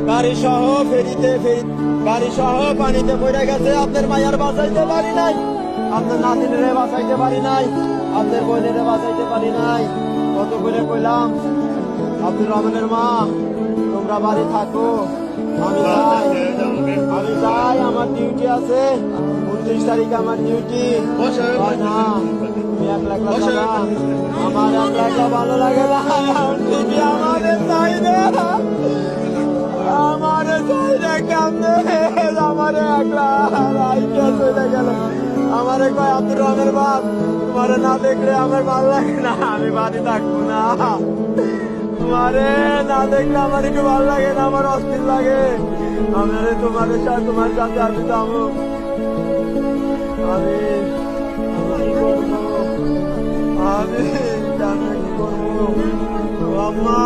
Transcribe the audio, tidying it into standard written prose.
গাড়ি সহ গাড়ি সহ পানিতে পড়ে গেছে। আপনার মায়ের বাঁচাইতে পারি নাই, আপনার নাতিনের বাঁচাইতে পারি নাই, আপনার বোনের বাঁচাইতে পারি নাই। কত করে কইলাম আব্দুর রহমানের মা তোমরা বাড়ি থাকো, আমি যাই, আমার ডিউটি আছে, 29 তারিখে আমার ডিউটি। না তুমি একলা যাবা, আমার একলা ভালো লাগে না, আমারে চাই না, আমারে চাই না, কেমনে আমারে একলা রাইকে চলে গেল। আমারে কয় আব্দুর রহমানের বাপ তোমারে না দেখলে আমার ভালো লাগে না, আমি বাড়ি থাকবো না, তোমারে না দেখলে আমার একটু ভালো লাগে না, আমার অস্থির লাগে। আমি তোমার সাথে আমি যাবো। আমি কি করবো, আমি কি করবো আম্মা।